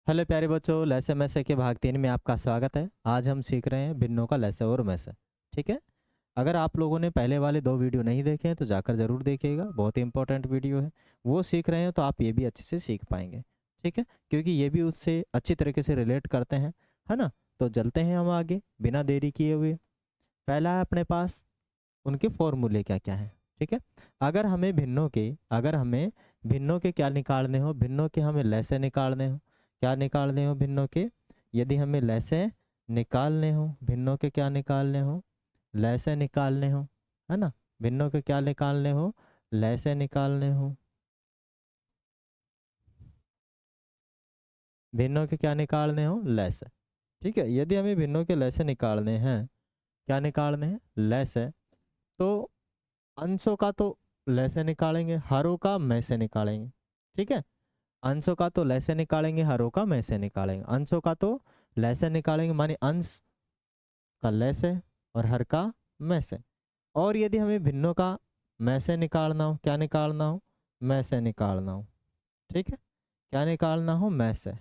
Hello प्यारे बच्चों, लैसे मैसे के भाग 3 में आपका स्वागत है। आज हम सीख रहे हैं भिन्नों का लैसे और मैसे। ठीक है। अगर आप लोगों ने पहले वाले 2 वीडियो नहीं देखे हैं तो जाकर ज़रूर देखिएगा, बहुत ही इंपॉर्टेंट वीडियो है। वो सीख रहे हैं तो आप ये भी अच्छे से सीख पाएंगे। ठीक है, क्योंकि ये भी उससे अच्छी तरीके से रिलेट करते हैं, है ना। तो चलते हैं हम आगे बिना देरी किए हुए। पहला है अपने पास उनके फॉर्मूले क्या क्या हैं। ठीक है। अगर हमें भिन्नों के क्या निकालने हो, भिन्नों के हमें लैसे निकालने हो, क्या निकालने हो भिन्नों के। यदि हमें लैसे निकालने हो, भिन्नों के क्या निकालने हो, लैसे निकालने हो, है ना। भिन्नों के क्या निकालने हो, लैसे निकालने हो। भिन्नों के क्या निकालने हो, लैसे। ठीक है, यदि हमें भिन्नों के लैसे निकालने हैं, क्या निकालने हैं, लैसे, तो अंशों का तो लैसे निकालेंगे, हरों का मैसे निकालेंगे। ठीक है, अंशों का तो लैसे निकालेंगे, हरों का मैसे निकालेंगे। अंशों का तो लैसे निकालेंगे, माने अंश का लैसे और हर का मैसे। और यदि हमें भिन्नों का मैसे निकालना हो, क्या निकालना हो, मैसे निकालना हो। ठीक है, क्या निकालना हो, मैसे।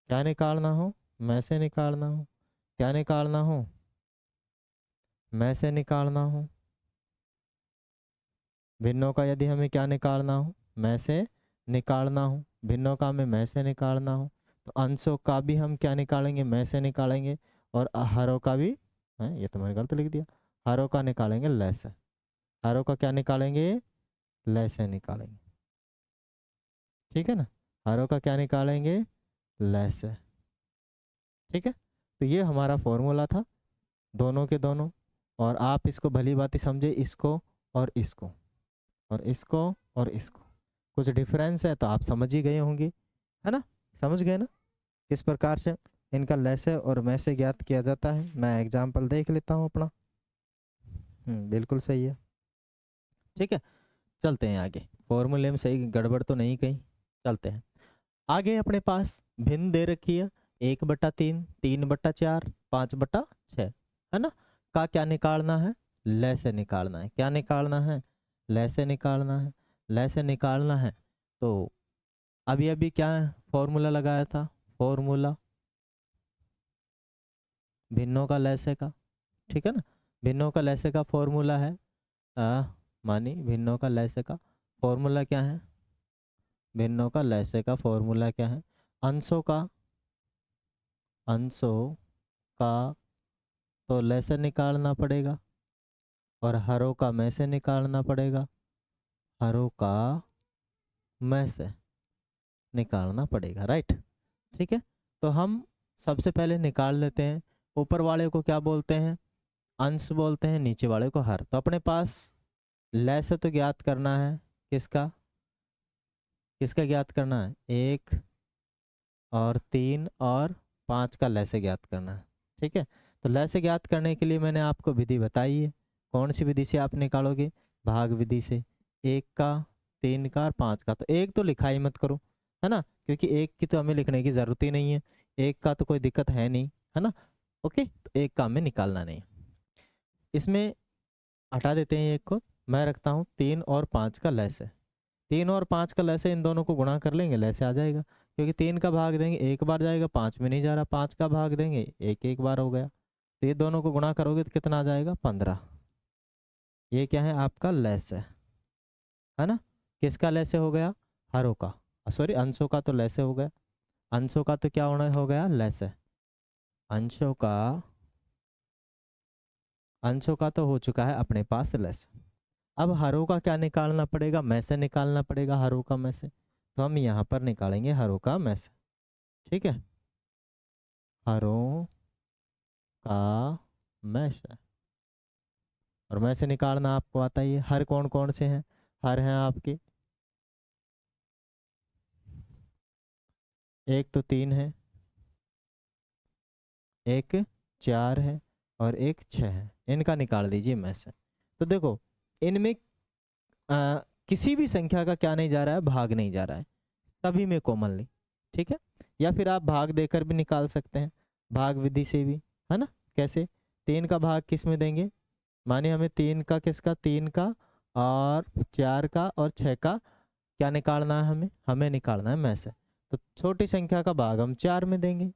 क्या निकालना हो, मैसे निकालना हो। क्या निकालना हो, मैसे निकालना हो। भिन्नों का यदि हमें क्या निकालना हो, मैसे निकालना हो। भिन्नों का हमें मैसे निकालना हो तो अंशों का भी हम क्या निकालेंगे, मैसे निकालेंगे। और हरों का भी है, ये तो मैंने गलत लिख दिया, हरों का निकालेंगे लैसे। हरों का क्या निकालेंगे, लैसे निकालेंगे। ठीक है ना, हरों का क्या निकालेंगे, लैसे। ठीक है, तो ये हमारा फॉर्मूला था दोनों के दोनों। और आप इसको भली बात समझे, इसको और इसको और इसको और इसको। कुछ डिफरेंस है तो आप समझ ही गए होंगे, है ना। समझ गए ना किस प्रकार से इनका लैसे और मैसे ज्ञात किया जाता है। मैं एग्जाम्पल देख लेता हूँ अपना। बिल्कुल सही है। ठीक है, चलते हैं आगे। फॉर्मूले में सही गड़बड़ तो नहीं कहीं। चलते हैं आगे। अपने पास भिन्न दे रखी है, 1/3, 3/4, 5/6, है ना। का क्या निकालना है, लैसे निकालना है। क्या निकालना है, लैसे निकालना है। लैसे निकालना है तो अभी अभी क्या फॉर्मूला लगाया था, फॉर्मूला भिन्नों का लैसे का। ठीक है ना, भिन्नों का लैसे का फॉर्मूला है मानी भिन्नों का लैसे का फॉर्मूला क्या है, भिन्नों का लैसे का फॉर्मूला क्या है। अंशों का, अंशों का तो लैसे निकालना पड़ेगा और हरों का मैसे निकालना पड़ेगा। हरों का मैसे निकालना पड़ेगा, राइट। ठीक है, तो हम सबसे पहले निकाल लेते हैं। ऊपर वाले को क्या बोलते हैं, अंश बोलते हैं, नीचे वाले को हर। तो अपने पास लैसे तो ज्ञात करना है, किसका, किसका ज्ञात करना है, 1 और 3 और 5 का लैसे ज्ञात करना है। ठीक है, तो लैसे ज्ञात करने के लिए मैंने आपको विधि बताई है। कौन सी विधि से आप निकालोगे, भाग विधि से। 1 का, 3 का और 5 का। तो एक तो लिखा ही मत करो, है ना, क्योंकि एक की तो हमें लिखने की ज़रूरत ही नहीं है। एक का तो कोई दिक्कत है नहीं, है ना। ओके, तो एक का हमें निकालना नहीं। इसमें हटा देते हैं एक को। मैं रखता हूँ 3 और 5 का लैसे। 3 और 5 का लैसे, इन दोनों को गुणा कर लेंगे, लैसे आ जाएगा। क्योंकि 3 का भाग देंगे एक बार जाएगा, 5 में नहीं जा रहा। 5 का भाग देंगे एक एक बार हो गया। तो ये दोनों को गुणा करोगे तो कितना आ जाएगा, 15। ये क्या है, आपका लैसे, है ना। किसका लैसे हो गया, हरों का, सॉरी अंशों का तो लैसे हो गया। अंशों का तो क्या होना हो गया, लैसे। अंशों का, अंशों का तो हो चुका है अपने पास लैसे। अब हरों का क्या निकालना पड़ेगा, मैसे निकालना पड़ेगा, हरों का मैसे। तो हम यहाँ पर निकालेंगे हरों का मैसे। ठीक है, हरों का मैसे। और मैसे निकालना आपको आता ही है। हर कौन कौन से हैं, हर हैं आपके, एक तो 3 है, एक 4 है और एक 6 है। इनका निकाल दीजिए मैसे। तो देखो, इनमें किसी भी संख्या का क्या नहीं जा रहा है, भाग नहीं जा रहा है, सभी में कॉमनली। ठीक है, या फिर आप भाग देकर भी निकाल सकते हैं, भाग विधि से भी, है ना। कैसे, 3 का भाग किस में देंगे, माने हमें 3 का, किसका, 3 का और 4 का और 6 का क्या निकालना है, हमें हमें निकालना है मैसे। तो छोटी संख्या का भाग हम 4 में देंगे,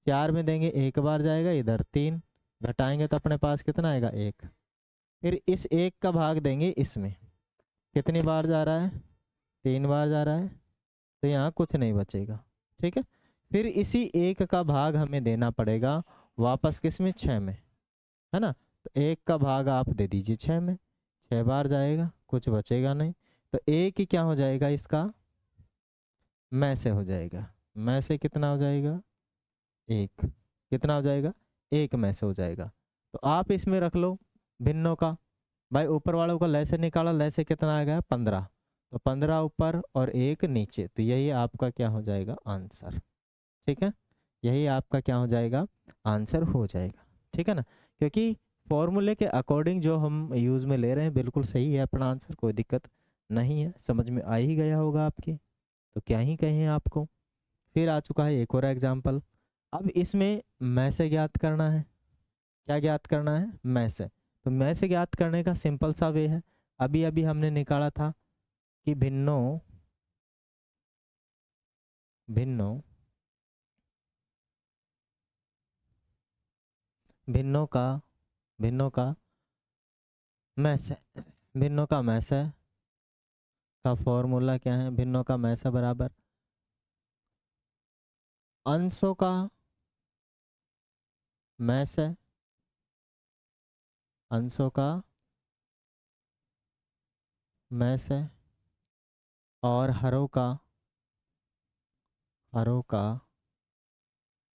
4 में देंगे, एक बार जाएगा इधर 3, घटाएंगे तो अपने पास कितना आएगा 1। फिर इस 1 का भाग देंगे इसमें, कितनी बार जा रहा है 3 बार जा रहा है, तो यहाँ कुछ नहीं बचेगा। ठीक है, फिर इसी 1 का भाग हमें देना पड़ेगा वापस किस में 6 में, है ना। तो 1 का भाग आप दे दीजिए 6 में, 6 बार जाएगा, कुछ बचेगा नहीं, तो 1 ही क्या हो जाएगा इसका में से हो जाएगा, में से कितना हो जाएगा 1, कितना हो जाएगा 1 में से हो जाएगा। तो आप इसमें रख लो भिन्नों का, भाई ऊपर वालों का लय से निकाला, लय से कितना आ गया 15, तो 15 ऊपर और 1 नीचे, तो यही आपका क्या हो जाएगा आंसर। ठीक है, यही आपका क्या हो जाएगा आंसर हो जाएगा। ठीक है ना, क्योंकि फॉर्मूले के अकॉर्डिंग जो हम यूज़ में ले रहे हैं बिल्कुल सही है अपना आंसर, कोई दिक्कत नहीं है, समझ में आ ही गया होगा आपके, तो क्या ही कहें आपको। फिर आ चुका है एक और एग्जाम्पल, अब इसमें में से ज्ञात करना है, क्या ज्ञात करना है में से, तो में से ज्ञात करने का सिंपल सा वे है, अभी अभी हमने निकाला था कि भिन्नों भिन्नों भिन्नों का भिन्नों का में से, भिन्नों का में से का फॉर्मूला क्या है, भिन्नों का में से बराबर अंशों का में से, अंशों का में से और हरों का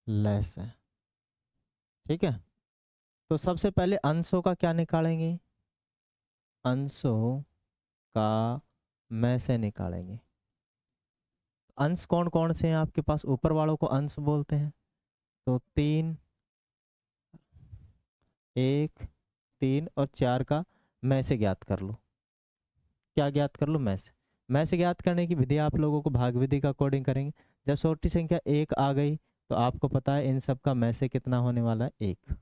लय से। ठीक है, तो सबसे पहले अंशों का क्या निकालेंगे, अंशों का में से निकालेंगे। अंश कौन कौन से हैं आपके पास, ऊपर वालों को अंश बोलते हैं, तो 3, 1, 3 और 4 का में से ज्ञात कर लो, क्या ज्ञात कर लो में से ज्ञात करने की विधि आप लोगों को भाग विधि का अकॉर्डिंग करेंगे। जब छोटी संख्या 1 आ गई तो आपको पता है इन सब का में से कितना होने वाला है 1,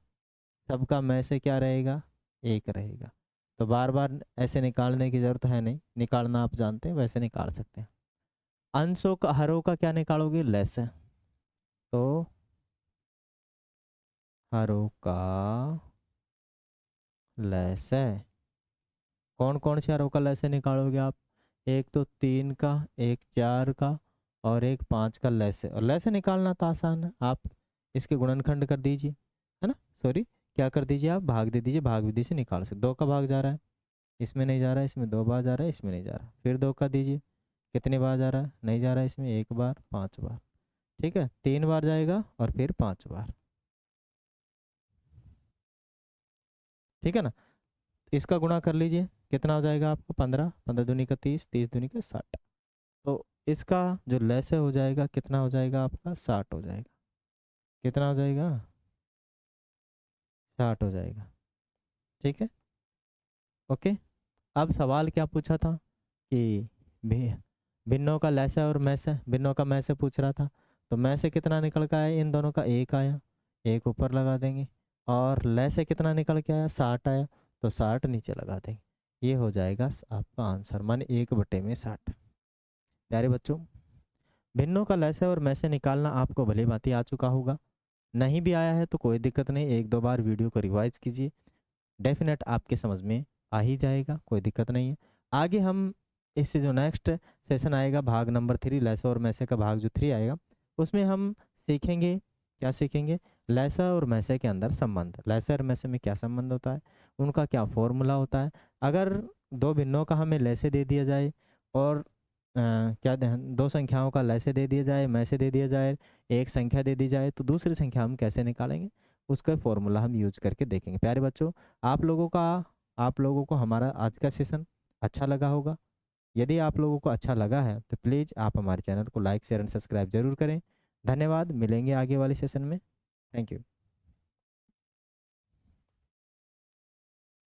सबका में से क्या रहेगा 1 रहेगा, तो बार बार ऐसे निकालने की जरूरत है नहीं, निकालना आप जानते हैं वैसे निकाल सकते हैं। अंशों का हरों का क्या निकालोगे लय से, तो हरों का लय से, कौन कौन से हरों का लय से निकालोगे आप, एक तो 3 का, एक 4 का और एक 5 का लय से, और लय से निकालना तो आसान है, आप इसके गुणनखंड कर दीजिए, है ना, सॉरी क्या कर दीजिए आप भाग दे दीजिए, भाग विधि से निकाल सकते, 2 का भाग जा रहा है, इसमें नहीं जा रहा है, इसमें 2 बार जा रहा है, इसमें नहीं जा रहा, फिर 2 का दीजिए, कितनी बार जा रहा है, नहीं जा रहा है इसमें 1 बार 5 बार, ठीक है 3 बार जाएगा और फिर 5 बार। ठीक है ना, इसका गुणा कर लीजिए, कितना हो जाएगा आपको 15, 15 दूनी का 30, 30 दूनी का 60, तो इसका जो लय से हो जाएगा कितना हो जाएगा आपका 60 हो जाएगा, कितना हो जाएगा 60 हो जाएगा। ठीक है, ओके। अब सवाल क्या पूछा था कि भिन्नों का लय से और में से, भिन्नों का में से पूछ रहा था, तो में से कितना निकल के आया, इन दोनों का 1 आया, 1 ऊपर लगा देंगे, और लय से कितना निकल के आया 60 आया, तो 60 नीचे लगा देंगे, ये हो जाएगा आपका आंसर, मान 1/60। प्यारे बच्चों, भिन्नों का लय से और में से निकालना आपको भली भांति आ चुका होगा, नहीं भी आया है तो कोई दिक्कत नहीं, 1-2 बार वीडियो को रिवाइज कीजिए, डेफिनेट आपके समझ में आ ही जाएगा, कोई दिक्कत नहीं है। आगे हम इससे जो नेक्स्ट सेशन आएगा भाग नंबर 3 लैसा और मैसे का भाग जो 3 आएगा, उसमें हम सीखेंगे, क्या सीखेंगे, लैसा और मैसे के अंदर संबंध, लैसा और मैसे में क्या संबंध होता है, उनका क्या फॉर्मूला होता है, अगर 2 भिन्नों का हमें लैसे दे दिया जाए और क्या 2 संख्याओं का लैसे दे दिया जाए, मैसे दे दिया जाए, एक संख्या दे दी जाए, तो दूसरी संख्या हम कैसे निकालेंगे, उसका फॉर्मूला हम यूज करके देखेंगे। प्यारे बच्चों, आप लोगों को हमारा आज का सेशन अच्छा लगा होगा, यदि आप लोगों को अच्छा लगा है तो प्लीज़ आप हमारे चैनल को लाइक शेयर एंड सब्सक्राइब जरूर करें। धन्यवाद, मिलेंगे आगे वाले सेशन में, थैंक यू।